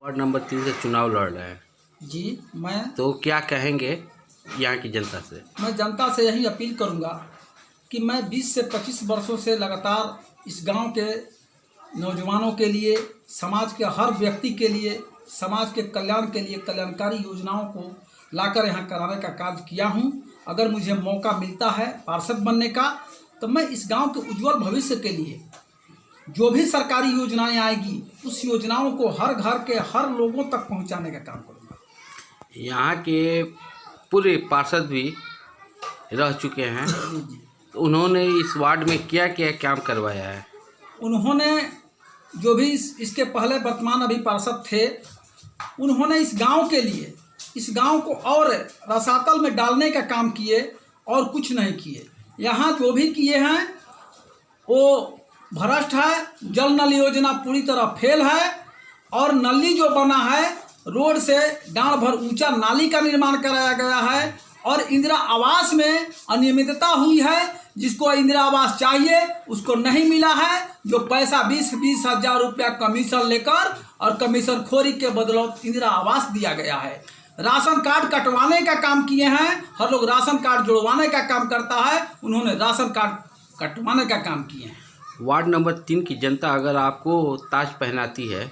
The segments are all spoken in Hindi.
वार्ड नंबर 3 से चुनाव लड़ रहे हैं जी। मैं तो क्या कहेंगे यहाँ की जनता से? मैं जनता से यही अपील करूंगा कि मैं 20 से 25 वर्षों से लगातार इस गांव के नौजवानों के लिए, समाज के हर व्यक्ति के लिए, समाज के कल्याण के लिए कल्याणकारी योजनाओं को लाकर यहाँ कराने का कार्य किया हूँ। अगर मुझे मौका मिलता है पार्षद बनने का तो मैं इस गांव के उज्जवल भविष्य के लिए जो भी सरकारी योजनाएं आएगी उस योजनाओं को हर घर के हर लोगों तक पहुंचाने का काम करूंगा। यहाँ के पूरे पार्षद भी रह चुके हैं तो उन्होंने इस वार्ड में क्या क्या काम करवाया है? उन्होंने जो भी इसके पहले वर्तमान अभी पार्षद थे, उन्होंने इस गांव के लिए, इस गांव को और रसातल में डालने का काम किए और कुछ नहीं किए। यहाँ जो भी किए हैं वो भ्रष्ट है। जल नल योजना पूरी तरह फेल है और नली जो बना है रोड से डांड भर ऊंचा नाली का निर्माण कराया गया है और इंदिरा आवास में अनियमितता हुई है। जिसको इंदिरा आवास चाहिए उसको नहीं मिला है। जो पैसा 20-20 हज़ार रुपया कमीशन लेकर और कमीशन खोरी के बदौलत इंदिरा आवास दिया गया है। राशन कार्ड कटवाने का काम किए हैं। हर लोग राशन कार्ड जुड़वाने का काम करता है, उन्होंने राशन कार्ड कटवाने का काम किए हैं। वार्ड नंबर 3 की जनता अगर आपको ताज पहनाती है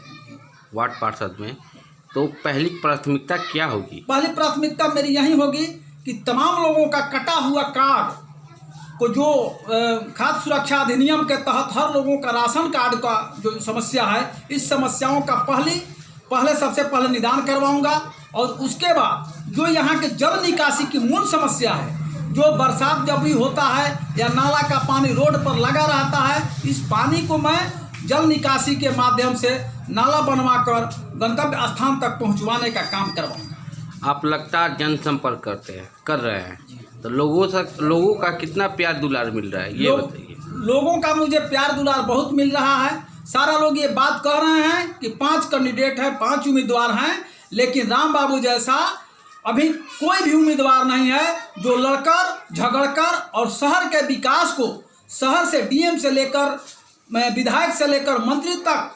वार्ड पार्षद में तो पहली प्राथमिकता क्या होगी? पहली प्राथमिकता मेरी यही होगी कि तमाम लोगों का कटा हुआ कार्ड को, जो खाद्य सुरक्षा अधिनियम के तहत हर लोगों का राशन कार्ड का जो समस्या है, इस समस्याओं का पहले सबसे पहले निदान करवाऊंगा। और उसके बाद जो यहाँ के जल निकासी की मूल समस्या है, जो बरसात जब भी होता है या नाला का पानी रोड पर लगा रहता है, इस पानी को मैं जल निकासी के माध्यम से नाला बनवाकर गंतव्य स्थान तक पहुंचवाने का काम करवाऊंगा। आप लगातार जनसंपर्क कर रहे हैं तो लोगों का कितना प्यार दुलार मिल रहा है ये बताइए? लोगों का मुझे प्यार दुलार बहुत मिल रहा है। सारा लोग ये बात कह रहे हैं कि 5 कैंडिडेट हैं, 5 उम्मीदवार हैं, लेकिन राम बाबू जैसा अभी कोई भी उम्मीदवार नहीं है जो लड़कर झगड़कर और शहर के विकास को, शहर से डीएम से लेकर विधायक से लेकर मंत्री तक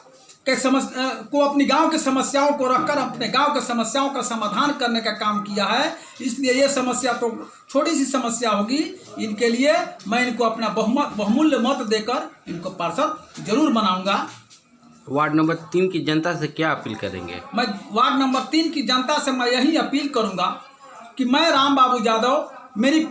के को अपनी गांव की समस्याओं को रखकर अपने गांव के समस्याओं का समाधान करने का काम किया है। इसलिए ये समस्या तो छोटी सी समस्या होगी, इनके लिए मैं इनको अपना बहुमूल्य मत देकर इनको पार्षद जरूर बनाऊंगा। वार्ड नंबर 3 की जनता से क्या अपील करेंगे? मैं वार्ड नंबर 3 की जनता से मैं यही अपील करूंगा कि मैं राम बाबू यादव, मेरी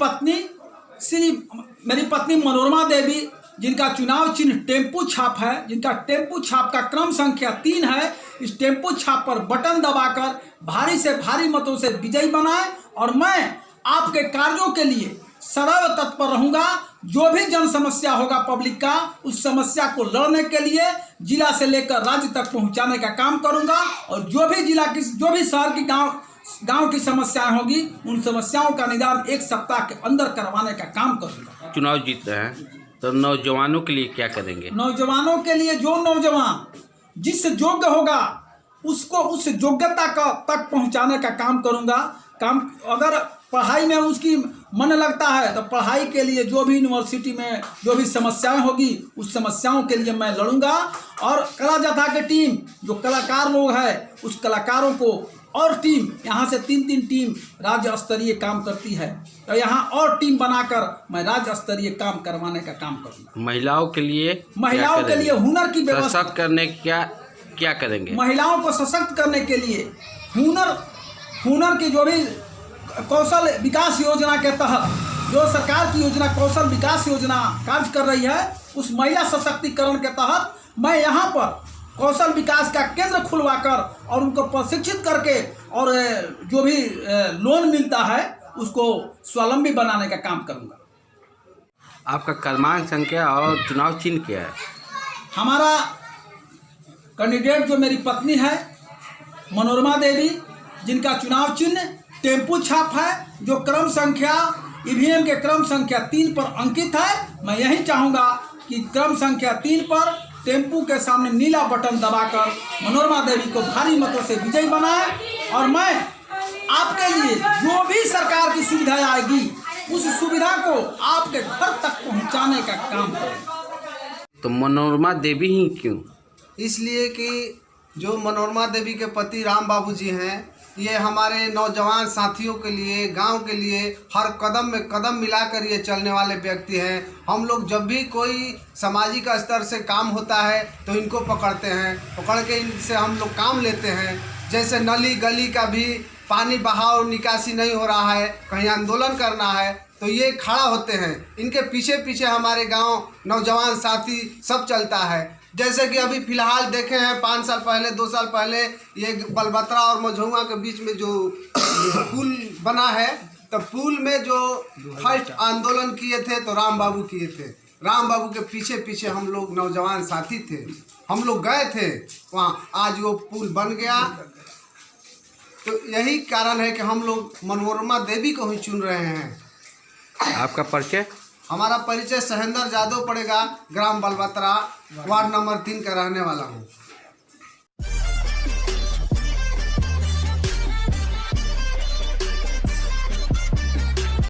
पत्नी मनोरमा देवी, जिनका चुनाव चिन्ह टेम्पू छाप है, जिनका टेम्पू छाप का क्रम संख्या 3 है, इस टेम्पू छाप पर बटन दबाकर भारी से भारी मतों से विजयी बनाए और मैं आपके कार्यों के लिए सदैव तत्पर रहूंगा। जो भी जन समस्या होगा पब्लिक का, उस समस्या को लड़ने के लिए जिला से लेकर राज्य तक पहुंचाने का काम करूंगा और जो भी शहर की गांव की समस्याएं होगी उन समस्याओं का निदान 1 सप्ताह के अंदर करवाने का काम करूंगा। चुनाव जीत रहे हैं तो नौजवानों के लिए क्या करेंगे? नौजवानों के लिए जो नौजवान जिस योग्य होगा उसको उस योग्यता तक पहुंचाने का काम करूंगा। अगर पढ़ाई में उसकी मन लगता है तो पढ़ाई के लिए जो भी यूनिवर्सिटी में जो भी समस्याएं होगी उस समस्याओं के लिए मैं लड़ूंगा। और कला जथा के टीम जो कलाकार लोग हैं उस कलाकारों को और टीम, यहाँ से 3-3 टीम राज्य स्तरीय काम करती है तो यहाँ और टीम बनाकर मैं राज्य स्तरीय काम करवाने का काम करूँगा। महिलाओं के लिए हुनर की व्यवस्था करने क्या करेंगे? महिलाओं को सशक्त करने के लिए हुनर की जो भी कौशल विकास योजना के तहत जो सरकार की योजना कौशल विकास योजना कार्य कर रही है, उस महिला सशक्तिकरण के तहत मैं यहाँ पर कौशल विकास का केंद्र खुलवाकर और उनको प्रशिक्षित करके और जो भी लोन मिलता है उसको स्वावलंबी बनाने का काम करूंगा। आपका क्रमांक संख्या और चुनाव चिन्ह क्या है? हमारा कैंडिडेट जो मेरी पत्नी है मनोरमा देवी, जिनका चुनाव चिन्ह टेम्पू छाप है, जो क्रम संख्या ईवीएम के क्रम संख्या 3 पर अंकित है। मैं यही चाहूँगा कि क्रम संख्या 3 पर टेम्पू के सामने नीला बटन दबाकर मनोरमा देवी को भारी मतों से विजयी बनाए और मैं आपके लिए जो भी सरकार की सुविधा आएगी उस सुविधा को आपके घर तक पहुंचाने का काम करूँ। तो मनोरमा देवी ही क्यों? इसलिए कि जो मनोरमा देवी के पति राम बाबू जी हैं, ये हमारे नौजवान साथियों के लिए, गांव के लिए हर कदम में कदम मिलाकर ये चलने वाले व्यक्ति हैं। हम लोग जब भी कोई सामाजिक स्तर से काम होता है तो इनको पकड़ते हैं, पकड़ के इनसे हम लोग काम लेते हैं। जैसे नली गली का भी पानी बहाव निकासी नहीं हो रहा है, कहीं आंदोलन करना है तो ये खड़ा होते हैं। इनके पीछे पीछे हमारे गांव नौजवान साथी सब चलता है। जैसे कि अभी फ़िलहाल देखे हैं 5 साल पहले 2 साल पहले ये बलबतरा और मझौआ के बीच में जो पुल बना है, तो पुल में जो फर्स्ट आंदोलन किए थे तो राम बाबू किए थे। राम बाबू के पीछे पीछे हम लोग नौजवान साथी थे, हम लोग गए थे वहाँ। आज वो पुल बन गया, तो यही कारण है कि हम लोग मनोरमा देवी को ही चुन रहे हैं। आपका परिचय? हमारा परिचय सहेंद्र यादव पड़ेगा, ग्राम बलबतरा, वार्ड नंबर 3 का रहने वाला हूँ।